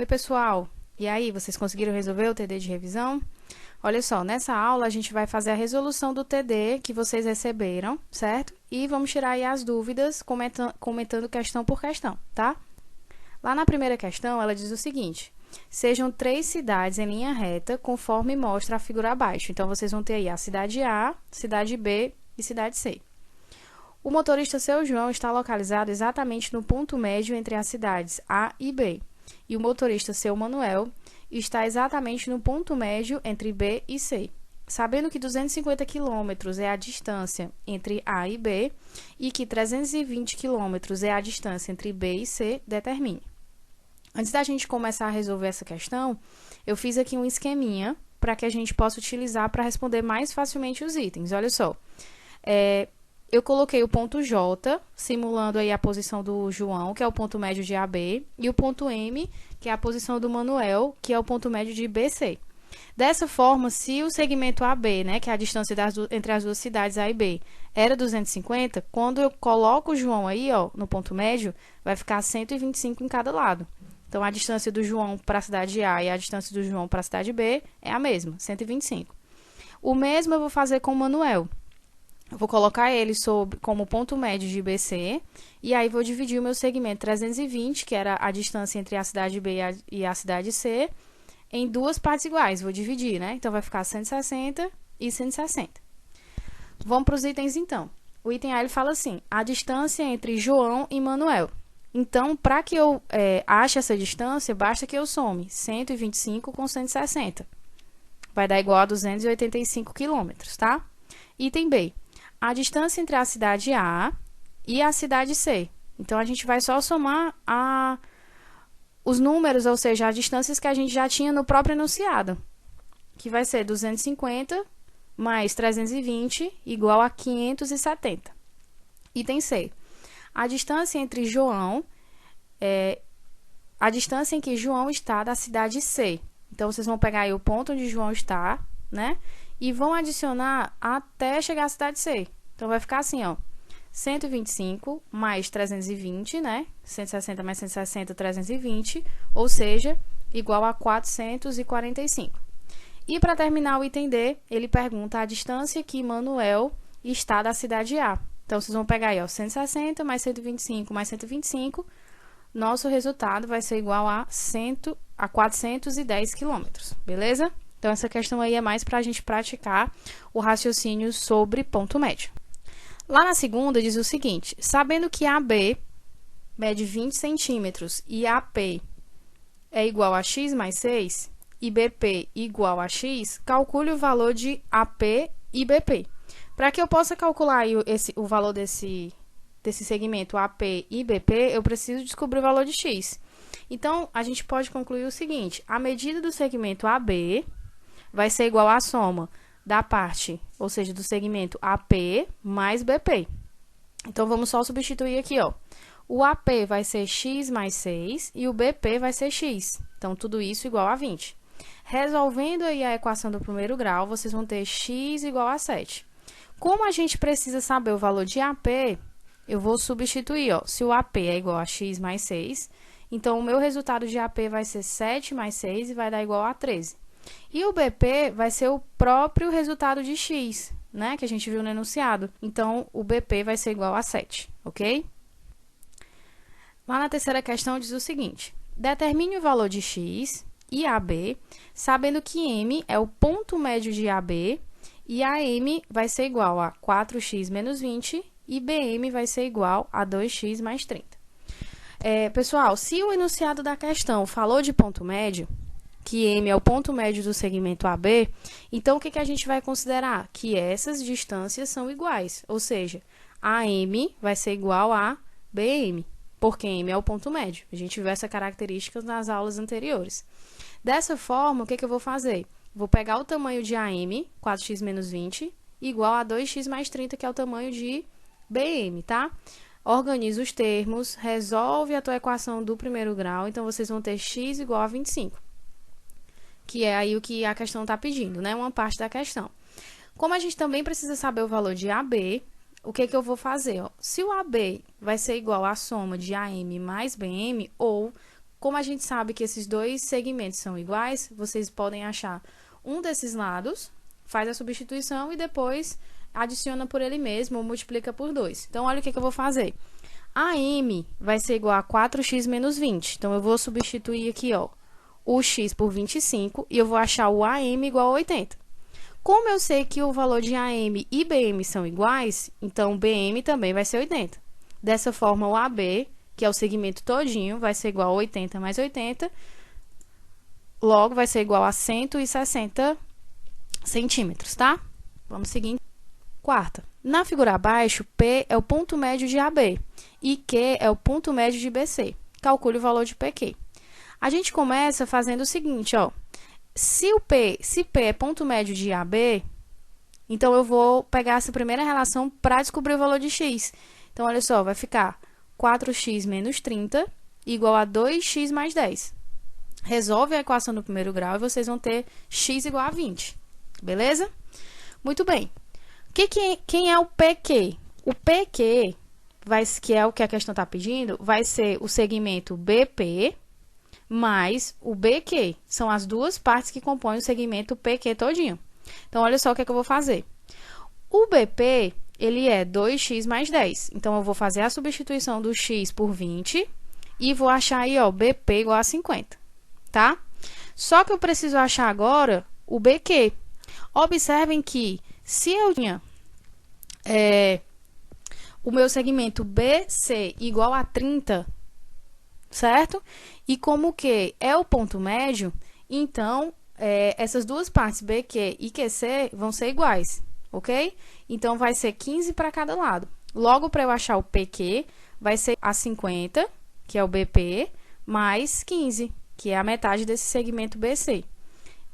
pessoal! E aí, vocês conseguiram resolver o TD de revisão? Olha só, nessa aula a gente vai fazer a resolução do TD que vocês receberam, certo? E vamos tirar aí as dúvidas comentando questão por questão, tá? Lá na primeira questão, ela diz o seguinte: sejam 3 cidades em linha reta, conforme mostra a figura abaixo. Então, vocês vão ter aí a cidade A, cidade B e cidade C. O motorista Seu João está localizado exatamente no ponto médio entre as cidades A e B. E o motorista Seu Manuel está exatamente no ponto médio entre B e C. Sabendo que 250 km é a distância entre A e B e que 320 km é a distância entre B e C, determine. Antes da gente começar a resolver essa questão, eu fiz aqui um esqueminha para que a gente possa utilizar para responder mais facilmente os itens. Olha só, eu coloquei o ponto J, simulando aí a posição do João, que é o ponto médio de AB, e o ponto M, que é a posição do Manuel, que é o ponto médio de BC. Dessa forma, se o segmento AB, né, que é a distância entre as duas cidades A e B, era 250, quando eu coloco o João aí, ó, no ponto médio, vai ficar 125 em cada lado. Então, a distância do João para a cidade A e a distância do João para a cidade B é a mesma, 125. O mesmo eu vou fazer com o Manuel. Eu vou colocar ele como ponto médio de BC, e aí vou dividir o meu segmento 320, que era a distância entre a cidade B e a cidade C, em duas partes iguais. Vou dividir, né? Então, vai ficar 160 e 160. Vamos para os itens, então. O item A, ele fala assim: a distância entre João e Manuel. Então, para que eu ache essa distância, basta que eu some 125 com 160. Vai dar igual a 285 quilômetros, tá? Item B. A distância entre a cidade A e a cidade C. Então, a gente vai só somar os números, ou seja, as distâncias que a gente já tinha no próprio enunciado, que vai ser 250 mais 320 igual a 570. Item C. A distância entre João, a distância em que João está da cidade C. Então, vocês vão pegar aí o ponto onde João está, né? E vão adicionar até chegar à cidade C. Então, vai ficar assim, ó. 125 mais 320, né? 160 mais 160, 320, ou seja, igual a 445. E para terminar o item D, ele pergunta a distância que Manuel está da cidade A. Então, vocês vão pegar aí, ó, 160 mais 125 mais 125, nosso resultado vai ser igual a 410 quilômetros, beleza? Então, essa questão aí é mais para a gente praticar o raciocínio sobre ponto médio. Lá na segunda, diz o seguinte: sabendo que AB mede 20 centímetros e AP é igual a x mais 6 e BP igual a x, calcule o valor de AP e BP. Para que eu possa calcular aí o valor desse segmento AP e BP, eu preciso descobrir o valor de x. Então, a gente pode concluir o seguinte: a medida do segmento AB vai ser igual à soma da parte, ou seja, do segmento AP mais BP. Então, vamos só substituir aqui, ó. O AP vai ser x mais 6 e o BP vai ser x. Então, tudo isso igual a 20. Resolvendo aí a equação do primeiro grau, vocês vão ter x igual a 7. Como a gente precisa saber o valor de AP, eu vou substituir, ó. Se o AP é igual a x mais 6, então o meu resultado de AP vai ser 7 mais 6 e vai dar igual a 13. E o BP vai ser o próprio resultado de x, né, que a gente viu no enunciado. Então, o BP vai ser igual a 7, ok? Lá na terceira questão diz o seguinte: determine o valor de x e AB, sabendo que M é o ponto médio de AB e AM vai ser igual a 4x menos 20 e BM vai ser igual a 2x mais 30. Pessoal, se o enunciado da questão falou de ponto médio, que M é o ponto médio do segmento AB, então o que a gente vai considerar? Que essas distâncias são iguais, ou seja, AM vai ser igual a BM, porque M é o ponto médio. A gente viu essa característica nas aulas anteriores. Dessa forma, o que eu vou fazer? Vou pegar o tamanho de AM, 4x menos 20, igual a 2x mais 30, que é o tamanho de BM, tá? Organiza os termos, resolve a tua equação do primeiro grau, então vocês vão ter x igual a 25. Que é aí o que a questão está pedindo, né? Uma parte da questão. Como a gente também precisa saber o valor de AB, o que eu vou fazer? Ó? Se o AB vai ser igual à soma de AM mais BM, ou Como a gente sabe que esses dois segmentos são iguais, vocês podem achar um desses lados, faz a substituição e depois adiciona por ele mesmo ou multiplica por 2. Então, olha o que eu vou fazer. AM vai ser igual a 4x menos 20. Então, eu vou substituir aqui, ó, o x por 25 e eu vou achar o AM igual a 80. Como eu sei que o valor de AM e BM são iguais, então BM também vai ser 80. Dessa forma, o AB, que é o segmento todinho, vai ser igual a 80 mais 80, logo vai ser igual a 160 centímetros, tá? Vamos seguir. Quarta. Na figura abaixo, P é o ponto médio de AB e Q é o ponto médio de BC. Calcule o valor de PQ. A gente começa fazendo o seguinte, ó. Se P é ponto médio de AB, então eu vou pegar essa primeira relação para descobrir o valor de x. Então, olha só, vai ficar 4x menos 30 igual a 2x mais 10. Resolve a equação do primeiro grau e vocês vão ter x igual a 20. Beleza? Muito bem. Quem é o PQ? O PQ, que é o que a questão está pedindo, vai ser o segmento BP mais o BQ. São as duas partes que compõem o segmento PQ todinho. Então, olha só o que eu vou fazer. O BP, ele é 2x mais 10. Então, eu vou fazer a substituição do x por 20 e vou achar aí, ó, BP igual a 50, tá? Só que eu preciso achar agora o BQ. Observem que se eu tinha o meu segmento BC igual a 30, certo? E como que é o ponto médio, então, essas duas partes, BQ e QC, vão ser iguais, ok? Então, vai ser 15 para cada lado. Logo, para eu achar o PQ, vai ser a 50, que é o BP, mais 15, que é a metade desse segmento BC.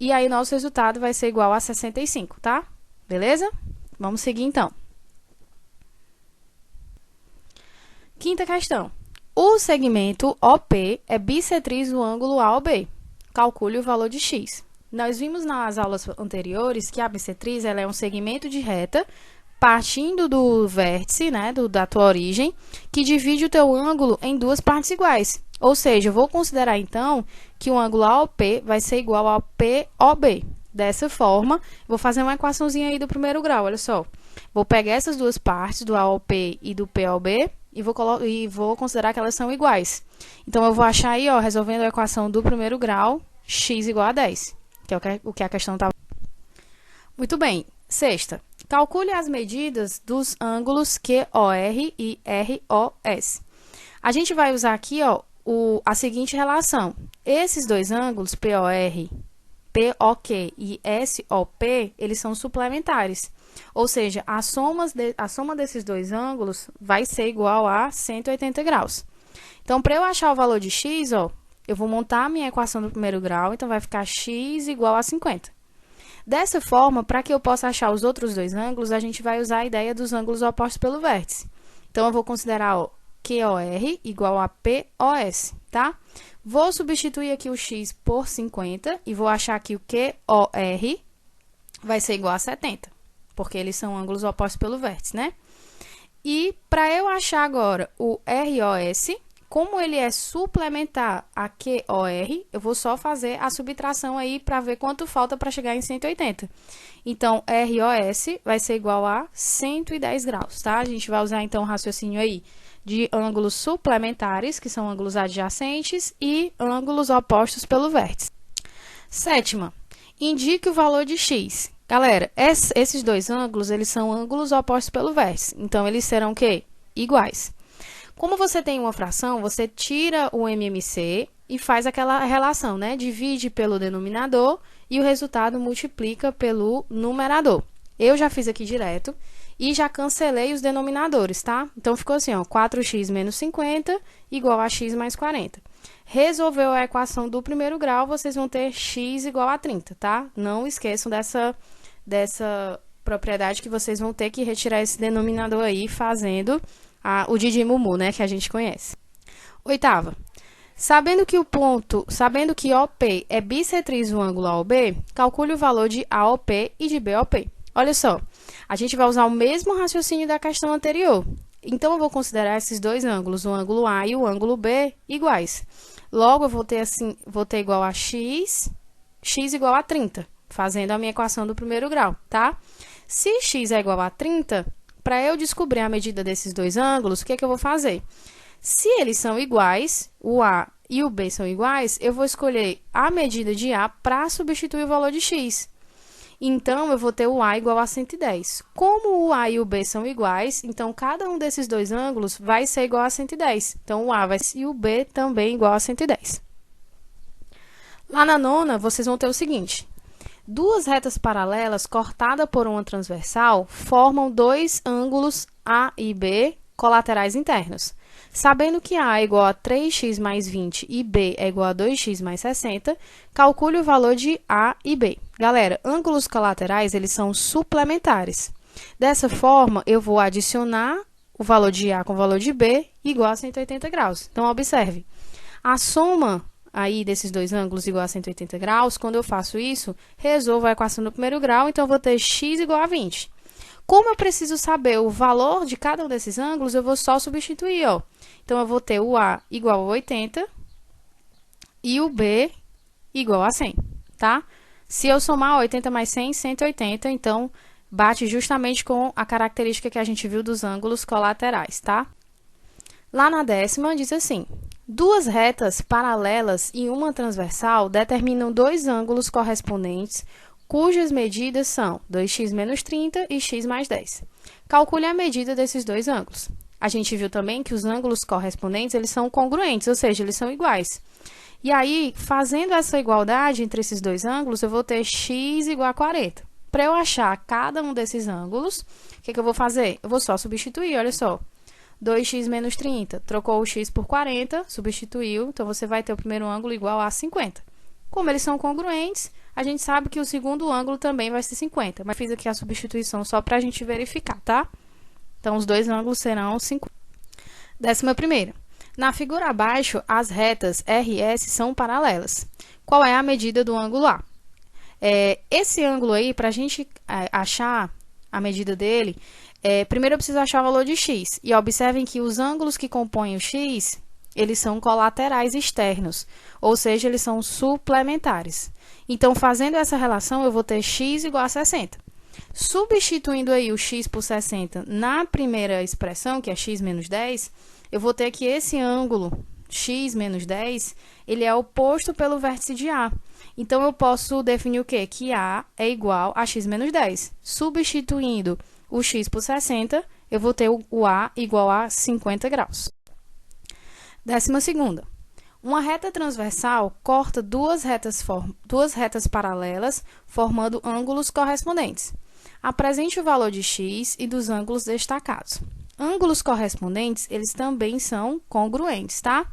E aí, nosso resultado vai ser igual a 65, tá? Beleza? Vamos seguir, então. Quinta questão. O segmento OP é bissetriz do ângulo AOB. Calcule o valor de x. Nós vimos nas aulas anteriores que a bissetriz ela é um segmento de reta partindo do vértice, né, da tua origem, que divide o teu ângulo em duas partes iguais. Ou seja, eu vou considerar, então, que o ângulo AOP vai ser igual ao POB. Dessa forma, vou fazer uma equaçãozinha aí do primeiro grau, olha só. Vou pegar essas duas partes, do AOP e do POB, e vou considerar que elas são iguais. Então, eu vou achar aí, ó, resolvendo a equação do primeiro grau, x igual a 10, que é o que a questão estava. Muito bem. Sexta. Calcule as medidas dos ângulos QOR e ROS. A gente vai usar aqui, ó, a seguinte relação. Esses dois ângulos, POR, POQ e SOP, eles são suplementares. Ou seja, a soma desses dois ângulos vai ser igual a 180 graus. Então, para eu achar o valor de x, ó, eu vou montar a minha equação do primeiro grau, então vai ficar x igual a 50. Dessa forma, para que eu possa achar os outros dois ângulos, a gente vai usar a ideia dos ângulos opostos pelo vértice. Então, eu vou considerar, ó, QOR igual a POS, tá? Vou substituir aqui o x por 50 e vou achar que o QOR vai ser igual a 70, porque eles são ângulos opostos pelo vértice, né? E para eu achar agora o ROS, como ele é suplementar a QOR, eu vou só fazer a subtração aí para ver quanto falta para chegar em 180. Então, ROS vai ser igual a 110 graus, tá? A gente vai usar, então, o raciocínio aí de ângulos suplementares, que são ângulos adjacentes, e ângulos opostos pelo vértice. Sétima, indique o valor de x. Galera, esses dois ângulos, eles são ângulos opostos pelo vértice. Então, eles serão o quê? Iguais. Como você tem uma fração, você tira o MMC e faz aquela relação, né? Divide pelo denominador e o resultado multiplica pelo numerador. Eu já fiz aqui direto e já cancelei os denominadores, tá? Então, ficou assim, ó, 4x menos 50 igual a x mais 40. Resolveu a equação do primeiro grau, vocês vão ter x igual a 30, tá? Não esqueçam dessa propriedade que vocês vão ter que retirar esse denominador aí fazendo o Didi Mumu, né, que a gente conhece. Oitava. Sabendo que OP é bissetriz do ângulo AOB, calcule o valor de AOP e de BOP. Olha só, a gente vai usar o mesmo raciocínio da questão anterior. Então, eu vou considerar esses dois ângulos, o ângulo A e o ângulo B, iguais. Logo, eu vou ter assim, vou ter igual a x igual a 30, fazendo a minha equação do primeiro grau, tá? Se x é igual a 30, para eu descobrir a medida desses dois ângulos, o que é que eu vou fazer? Se eles são iguais, o A e o B são iguais, eu vou escolher a medida de A para substituir o valor de x. Então, eu vou ter o A igual a 110. Como o A e o B são iguais, então, cada um desses dois ângulos vai ser igual a 110. Então, o A vai ser, e o B também igual a 110. Lá na nona, vocês vão ter o seguinte. Duas retas paralelas cortadas por uma transversal formam dois ângulos A e B colaterais internos. Sabendo que A é igual a 3x mais 20 e B é igual a 2x mais 60, calcule o valor de A e B. Galera, ângulos colaterais, eles são suplementares. Dessa forma, eu vou adicionar o valor de A com o valor de B igual a 180 graus. Então, observe. A soma aí desses dois ângulos igual a 180 graus, quando eu faço isso, resolvo a equação do primeiro grau, então eu vou ter x igual a 20. Como eu preciso saber o valor de cada um desses ângulos, eu vou só substituir, ó. Então, eu vou ter o A igual a 80 e o B igual a 100, tá? Se eu somar 80 mais 100, 180, então, bate justamente com a característica que a gente viu dos ângulos colaterais, tá? Lá na décima, diz assim: duas retas paralelas e uma transversal determinam dois ângulos correspondentes, cujas medidas são 2x menos 30 e x mais 10. Calcule a medida desses dois ângulos. A gente viu também que os ângulos correspondentes, eles são congruentes, ou seja, eles são iguais. E aí, fazendo essa igualdade entre esses dois ângulos, eu vou ter x igual a 40. Para eu achar cada um desses ângulos, o que eu vou fazer? Eu vou só substituir, olha só. 2x menos 30, trocou o x por 40, substituiu, então você vai ter o primeiro ângulo igual a 50. Como eles são congruentes, a gente sabe que o segundo ângulo também vai ser 50, mas fiz aqui a substituição só para a gente verificar, tá? Então, os dois ângulos serão 50. 11ª. Na figura abaixo, as retas R e S são paralelas. Qual é a medida do ângulo A? Esse ângulo aí, para a gente achar a medida dele, primeiro eu preciso achar o valor de x. E observem que os ângulos que compõem o x, eles são colaterais externos, ou seja, eles são suplementares. Então, fazendo essa relação, eu vou ter x igual a 60. Substituindo aí o x por 60 na primeira expressão, que é x menos 10, eu vou ter que esse ângulo, x menos 10, ele é oposto pelo vértice de A. Então, eu posso definir o quê? Que A é igual a x menos 10. Substituindo o x por 60, eu vou ter o A igual a 50 graus. 12ª. Uma reta transversal corta duas retas paralelas, formando ângulos correspondentes. Apresente o valor de x e dos ângulos destacados. Ângulos correspondentes, eles também são congruentes, tá?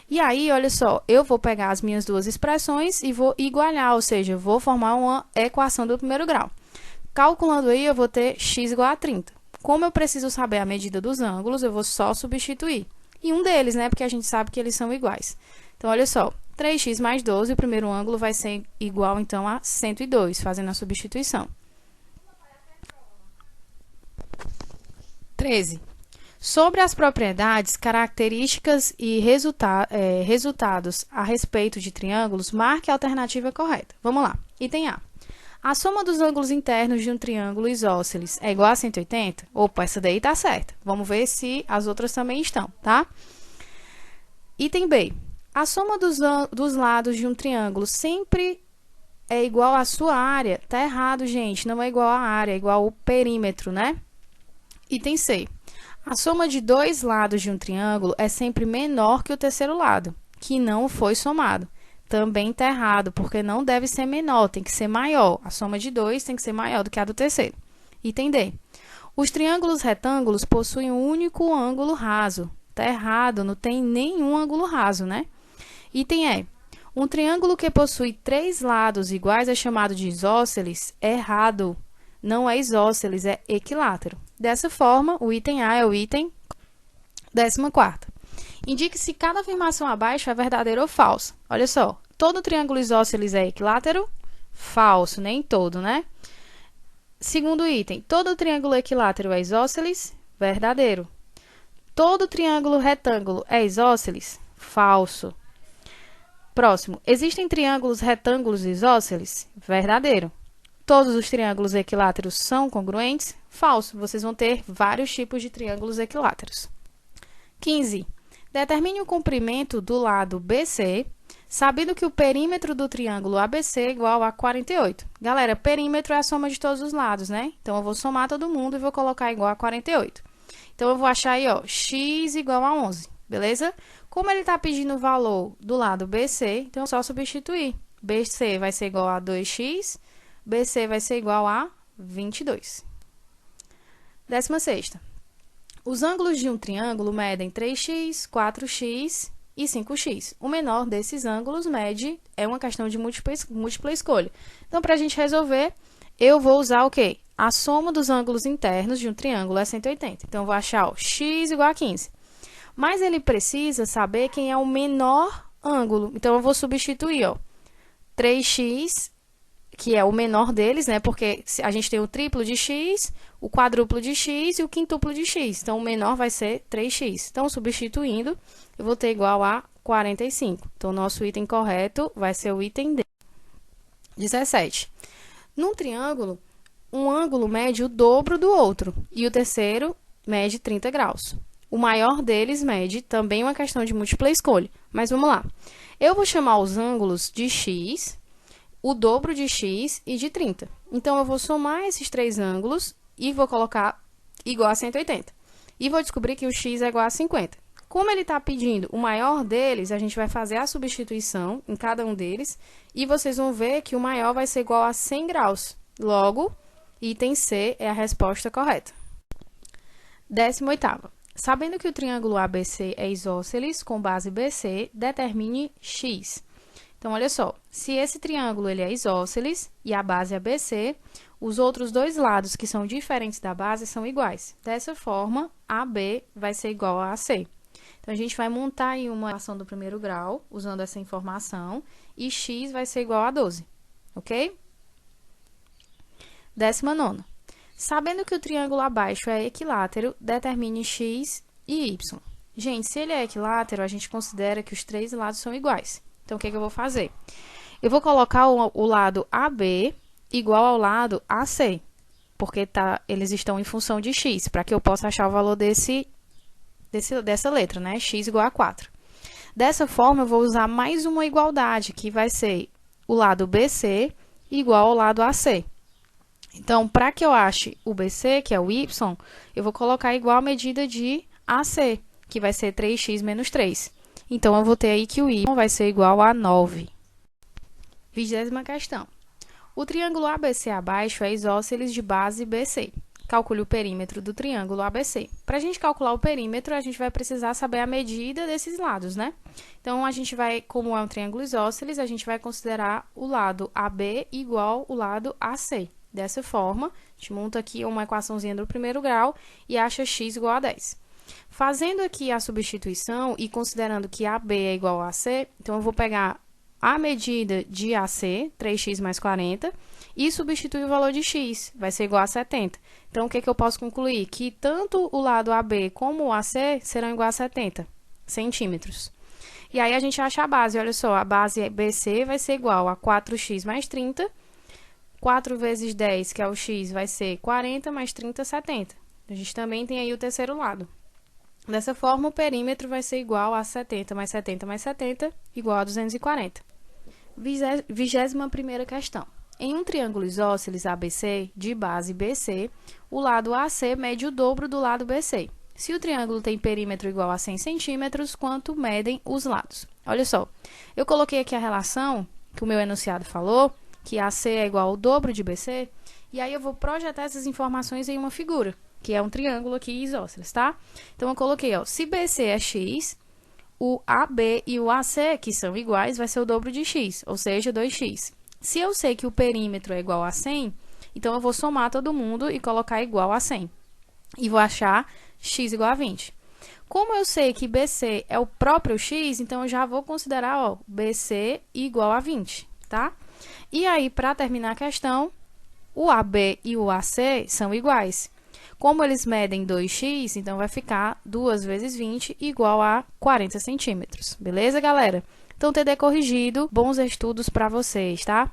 E aí, olha só, eu vou pegar as minhas duas expressões e vou igualar, ou seja, vou formar uma equação do primeiro grau. Calculando aí, eu vou ter x igual a 30. Como eu preciso saber a medida dos ângulos, eu vou só substituir. E um deles, né, porque a gente sabe que eles são iguais. Então, olha só, 3x mais 12, o primeiro ângulo vai ser igual, então, a 102, fazendo a substituição. 13. Sobre as propriedades, características e resultados a respeito de triângulos, marque a alternativa correta. Vamos lá. Item A. A soma dos ângulos internos de um triângulo isósceles é igual a 180? Opa, essa daí tá certa. Vamos ver se as outras também estão, tá? Item B. A soma dos lados de um triângulo sempre é igual à sua área? Tá errado, gente. Não é igual à área, é igual ao perímetro, né? Item C. A soma de dois lados de um triângulo é sempre menor que o terceiro lado, que não foi somado. Também está errado, porque não deve ser menor, tem que ser maior. A soma de dois tem que ser maior do que a do terceiro. Item D. Os triângulos retângulos possuem um único ângulo raso. Está errado, não tem nenhum ângulo raso, né? Item E. Um triângulo que possui três lados iguais é chamado de isósceles? Errado. Não é isósceles, é equilátero. Dessa forma, o item A é o item 14ª. Indique se cada afirmação abaixo é verdadeira ou falsa. Olha só, todo triângulo isósceles é equilátero? Falso, nem todo, né? Segundo item, todo triângulo equilátero é isósceles? Verdadeiro. Todo triângulo retângulo é isósceles? Falso. Próximo. Existem triângulos retângulos isósceles? Verdadeiro. Todos os triângulos equiláteros são congruentes? Falso. Vocês vão ter vários tipos de triângulos equiláteros. 15. Determine o comprimento do lado BC, sabendo que o perímetro do triângulo ABC é igual a 48. Galera, perímetro é a soma de todos os lados, né? Então, eu vou somar todo mundo e vou colocar igual a 48. Então, eu vou achar aí, ó, x igual a 11, beleza? Como ele está pedindo o valor do lado BC, então é só substituir. BC vai ser igual a 2x, BC vai ser igual a 22. 16ª. Os ângulos de um triângulo medem 3x, 4x e 5x. O menor desses ângulos mede, é uma questão de múltipla escolha. Então, para a gente resolver, eu vou usar o quê? A soma dos ângulos internos de um triângulo é 180. Então, eu vou achar, ó, x igual a 15. Mas ele precisa saber quem é o menor ângulo. Então, eu vou substituir, ó, 3x, que é o menor deles, né? Porque a gente tem o triplo de x, o quadruplo de x e o quintuplo de x. Então, o menor vai ser 3x. Então, substituindo, eu vou ter igual a 45. Então, o nosso item correto vai ser o item D. 17. Num triângulo, um ângulo mede o dobro do outro e o terceiro mede 30 graus. O maior deles mede também uma questão de múltipla escolha. Mas vamos lá. Eu vou chamar os ângulos de x, o dobro de x e de 30. Então, eu vou somar esses três ângulos e vou colocar igual a 180. E vou descobrir que o x é igual a 50. Como ele está pedindo o maior deles, a gente vai fazer a substituição em cada um deles. E vocês vão ver que o maior vai ser igual a 100 graus. Logo, item C é a resposta correta. 18ª. Sabendo que o triângulo ABC é isósceles com base BC, determine x. Então, olha só, se esse triângulo ele é isósceles e a base é BC, os outros dois lados que são diferentes da base são iguais. Dessa forma, AB vai ser igual a AC. Então, a gente vai montar aí uma equação do primeiro grau, usando essa informação, e x vai ser igual a 12, ok? 19ª. Sabendo que o triângulo abaixo é equilátero, determine x e y. Gente, se ele é equilátero, a gente considera que os três lados são iguais. Então, o que eu vou fazer? Eu vou colocar o lado AB igual ao lado AC, porque eles estão em função de x, para que eu possa achar o valor dessa letra, né? X igual a 4. Dessa forma, eu vou usar mais uma igualdade, que vai ser o lado BC igual ao lado AC. Então, para que eu ache o BC, que é o y, eu vou colocar igual a medida de AC, que vai ser 3x menos 3. Então, eu vou ter aí que o y vai ser igual a 9. 20ª questão. O triângulo ABC abaixo é isósceles de base BC. Calcule o perímetro do triângulo ABC. Para a gente calcular o perímetro, a gente vai precisar saber a medida desses lados, né? Então, a gente vai, como é um triângulo isósceles, a gente vai considerar o lado AB igual ao lado AC. Dessa forma, a gente monta aqui uma equaçãozinha do primeiro grau e acha x igual a 10. Fazendo aqui a substituição e considerando que AB é igual a AC, então eu vou pegar a medida de AC, 3x mais 40, e substituir o valor de x, vai ser igual a 70. Então, o que eu posso concluir? Que tanto o lado AB como o AC serão igual a 70 centímetros. E aí, a gente acha a base. Olha só, a base BC vai ser igual a 4x mais 30. 4 vezes 10, que é o x, vai ser 40 mais 30, 70. A gente também tem aí o terceiro lado. Dessa forma, o perímetro vai ser igual a 70 mais 70 mais 70, igual a 240. 21ª questão. Em um triângulo isósceles ABC, de base BC, o lado AC mede o dobro do lado BC. Se o triângulo tem perímetro igual a 100 centímetros, quanto medem os lados? Olha só, eu coloquei aqui a relação que o meu enunciado falou, que AC é igual ao dobro de BC, e aí eu vou projetar essas informações em uma figura, que é um triângulo aqui isósceles, tá? Então, eu coloquei, ó, se BC é x, o AB e o AC, que são iguais, vai ser o dobro de x, ou seja, 2x. Se eu sei que o perímetro é igual a 100, então eu vou somar todo mundo e colocar igual a 100. E vou achar x igual a 20. Como eu sei que BC é o próprio x, então eu já vou considerar, ó, BC igual a 20, tá? E aí, para terminar a questão, o AB e o AC são iguais. Como eles medem 2x, então vai ficar 2 vezes 20 igual a 40 centímetros. Beleza, galera? Então, TD corrigido, bons estudos para vocês, tá?